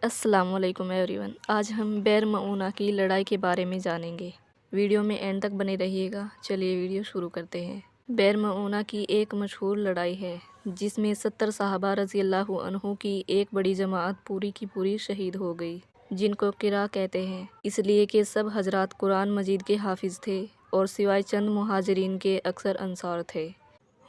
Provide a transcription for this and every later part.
السلام علیکم every one, آج ہم بیر معونہ کی لڑائی کے بارے میں جانیں گے۔ ویڈیو میں اینڈ تک بنے رہیے گا۔ چلیے ویڈیو شروع کرتے ہیں۔ بیر معونہ کی ایک مشہور لڑائی ہے جس میں 70 صحابہ رضی اللہ عنہ کی ایک بڑی جماعت پوری کی پوری شہید ہو گئی، جن کو قرہ کہتے ہیں، اس لیے کہ سب حضرات قرآن مجید کے حافظ تھے اور سوائے چند مہاجرین کے اکثر انصار تھے۔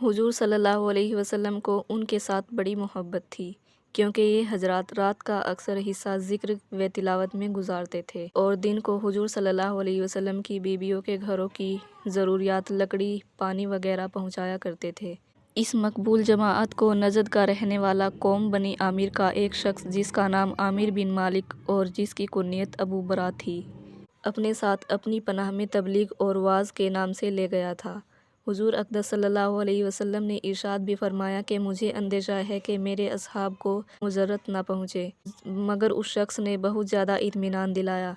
حضور صلی اللہ علیہ وسلم کو ان کے ساتھ بڑی محبت تھی، کیونکہ یہ حضرات رات کا اکثر حصہ ذکر و تلاوت میں گزارتے تھے اور دن کو حضور صلی اللہ علیہ وسلم کی بیویوں کے گھروں کی ضروریات، لکڑی، پانی وغیرہ پہنچایا کرتے تھے۔ اس مقبول جماعت کو نجد کا رہنے والا قوم بنی عامر کا ایک شخص جس کا نام عامر بن مالک اور جس کی کنیت ابو برا تھی، اپنے ساتھ اپنی پناہ میں تبلیغ اور وعظ کے نام سے لے گیا تھا۔ حضور اقدس صلی اللہ علیہ وسلم نے ارشاد بھی فرمایا کہ مجھے اندیشہ ہے کہ میرے اصحاب کو مضرت نہ پہنچے، مگر اس شخص نے بہت زیادہ اطمینان دلایا۔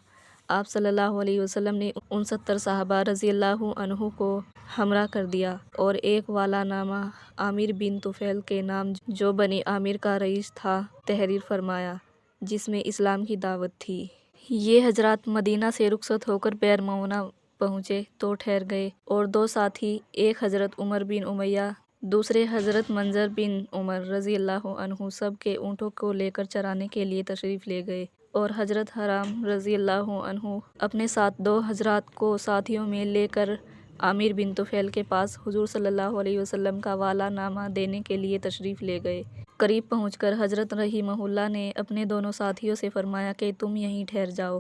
آپ صلی اللہ علیہ وسلم نے ان 70 صحابہ رضی اللہ عنہ کو ہمراہ کر دیا اور ایک والا نامہ عامر بن طفیل کے نام جو بنی عامر کا رئیس تھا تحریر فرمایا، جس میں اسلام کی دعوت تھی۔ یہ حضرات مدینہ سے رخصت ہو کر بیر معونہ پہنچے تو ٹھہر گئے اور دو ساتھی، ایک حضرت عمر بن امیہ، دوسرے حضرت منظر بن عمر رضی اللہ عنہ، سب کے اونٹوں کو لے کر چرانے کے لیے تشریف لے گئے اور حضرت حرام رضی اللہ عنہ اپنے ساتھ دو حضرات کو ساتھیوں میں لے کر عامر بن طفیل کے پاس حضور صلی اللہ علیہ وسلم کا والا نامہ دینے کے لیے تشریف لے گئے۔ قریب پہنچ کر حضرت رحمہ اللہ نے اپنے دونوں ساتھیوں سے فرمایا کہ تم یہیں ٹھہر جاؤ،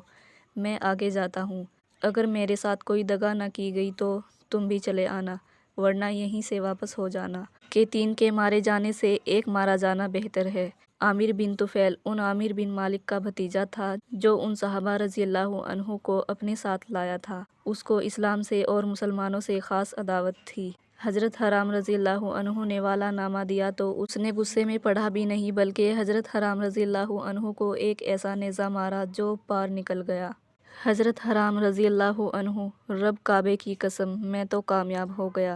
میں آگے جاتا ہوں۔ اگر میرے ساتھ کوئی دغا نہ کی گئی تو تم بھی چلے آنا، ورنہ یہیں سے واپس ہو جانا، کہ 3 کے مارے جانے سے ایک مارا جانا بہتر ہے۔ عامر بن طفیل ان عامر بن مالک کا بھتیجا تھا جو ان صحابہ رضی اللہ عنہ کو اپنے ساتھ لایا تھا۔ اس کو اسلام سے اور مسلمانوں سے خاص عداوت تھی۔ حضرت حرام رضی اللہ عنہ نے والا نامہ دیا تو اس نے غصے میں پڑھا بھی نہیں، بلکہ حضرت حرام رضی اللہ عنہ کو ایک ایسا نیزہ مارا جو پار نکل گیا۔ حضرت حرام رضی اللہ عنہ رب کعبے کی قسم میں تو کامیاب ہو گیا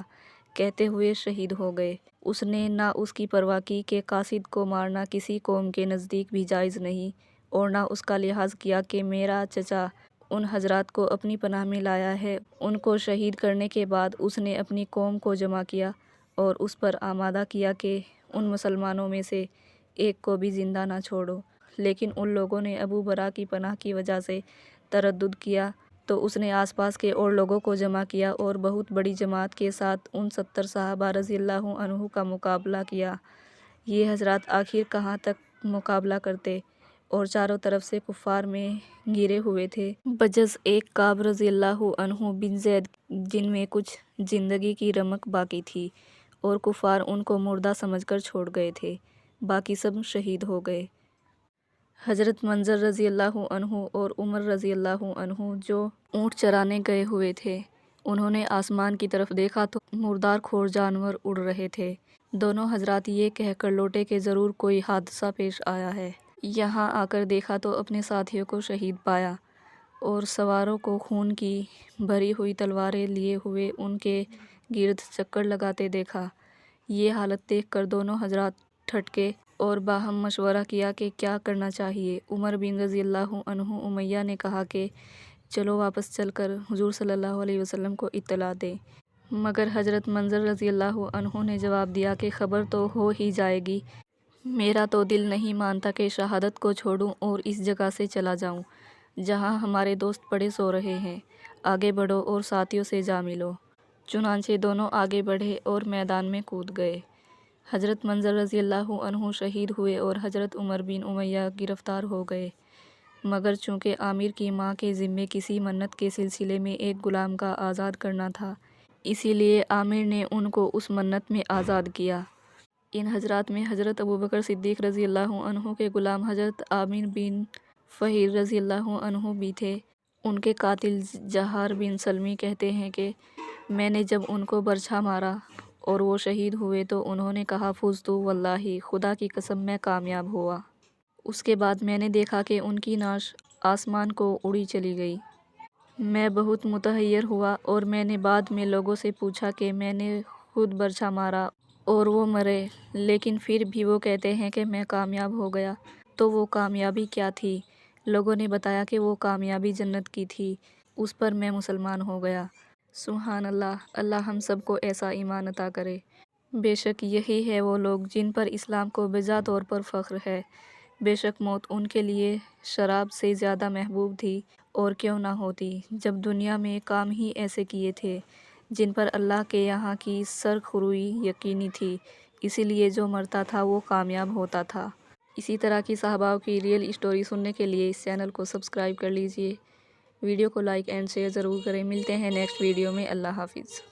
کہتے ہوئے شہید ہو گئے۔ اس نے نہ اس کی پرواہ کی کہ قاصد کو مارنا کسی قوم کے نزدیک بھی جائز نہیں، اور نہ اس کا لحاظ کیا کہ میرا چچا ان حضرات کو اپنی پناہ میں لایا ہے۔ ان کو شہید کرنے کے بعد اس نے اپنی قوم کو جمع کیا اور اس پر آمادہ کیا کہ ان مسلمانوں میں سے ایک کو بھی زندہ نہ چھوڑو، لیکن ان لوگوں نے ابو برا کی پناہ کی وجہ سے تردد کیا تو اس نے آس پاس کے اور لوگوں کو جمع کیا اور بہت بڑی جماعت کے ساتھ ان 70 صحابہ رضی اللہ عنہ کا مقابلہ کیا۔ یہ حضرات آخر کہاں تک مقابلہ کرتے اور چاروں طرف سے کفار میں گھرے ہوئے تھے، بجز ایک کعب رضی اللہ عنہ بن زید جن میں کچھ زندگی کی رمق باقی تھی، اور کفار ان کو مردہ سمجھ کر چھوڑ گئے تھے، باقی سب شہید ہو گئے۔ حضرت منظر رضی اللہ عنہ اور عمر رضی اللہ عنہ جو اونٹ چرانے گئے ہوئے تھے، انہوں نے آسمان کی طرف دیکھا تو مردار خور جانور اڑ رہے تھے۔ دونوں حضرات یہ کہہ کر لوٹے کہ ضرور کوئی حادثہ پیش آیا ہے۔ یہاں آ کر دیکھا تو اپنے ساتھیوں کو شہید پایا اور سواروں کو خون کی بھری ہوئی تلواریں لیے ہوئے ان کے گرد چکر لگاتے دیکھا۔ یہ حالت دیکھ کر دونوں حضرات ٹھٹکے اور باہم مشورہ کیا کہ کیا کرنا چاہیے۔ عمر بن رضی اللہ عنہ امیہ نے کہا کہ چلو واپس چل کر حضور صلی اللہ علیہ وسلم کو اطلاع دیں، مگر حضرت منظر رضی اللہ عنہ نے جواب دیا کہ خبر تو ہو ہی جائے گی، میرا تو دل نہیں مانتا کہ شہادت کو چھوڑوں اور اس جگہ سے چلا جاؤں جہاں ہمارے دوست پڑے سو رہے ہیں، آگے بڑھو اور ساتھیوں سے جا ملو۔ چنانچہ دونوں آگے بڑھے اور میدان میں کود گئے۔ حضرت منظر رضی اللہ عنہ شہید ہوئے اور حضرت عمر بن امیہ گرفتار ہو گئے، مگر چونکہ عامر کی ماں کے ذمے کسی منت کے سلسلے میں ایک غلام کا آزاد کرنا تھا، اسی لیے عامر نے ان کو اس منت میں آزاد کیا۔ ان حضرات میں حضرت ابوبکر صدیق رضی اللہ عنہ کے غلام حضرت عامر بن فہیر رضی اللہ عنہ بھی تھے۔ ان کے قاتل جہار بن سلمی کہتے ہیں کہ میں نے جب ان کو برچھا مارا اور وہ شہید ہوئے تو انہوں نے کہا فزت واللہ، خدا کی قسم میں کامیاب ہوا۔ اس کے بعد میں نے دیکھا کہ ان کی نعش آسمان کو اڑی چلی گئی۔ میں بہت متحیر ہوا اور میں نے بعد میں لوگوں سے پوچھا کہ میں نے خود برچھا مارا اور وہ مرے، لیکن پھر بھی وہ کہتے ہیں کہ میں کامیاب ہو گیا، تو وہ کامیابی کیا تھی؟ لوگوں نے بتایا کہ وہ کامیابی جنت کی تھی۔ اس پر میں مسلمان ہو گیا۔ سبحان اللہ، اللہ ہم سب کو ایسا ایمان عطا کرے۔ بے شک یہی ہے وہ لوگ جن پر اسلام کو بجا طور پر فخر ہے۔ بے شک موت ان کے لیے شراب سے زیادہ محبوب تھی، اور کیوں نہ ہوتی جب دنیا میں کام ہی ایسے کیے تھے جن پر اللہ کے یہاں کی سرخروئی یقینی تھی۔ اسی لیے جو مرتا تھا وہ کامیاب ہوتا تھا۔ اسی طرح کی صحابہ کی ریئل اسٹوری سننے کے لیے اس چینل کو سبسکرائب کر لیجئے۔ ویڈیو کو لائک اینڈ شیئر ضرور کریں۔ ملتے ہیں نیکسٹ ویڈیو میں۔ اللہ حافظ۔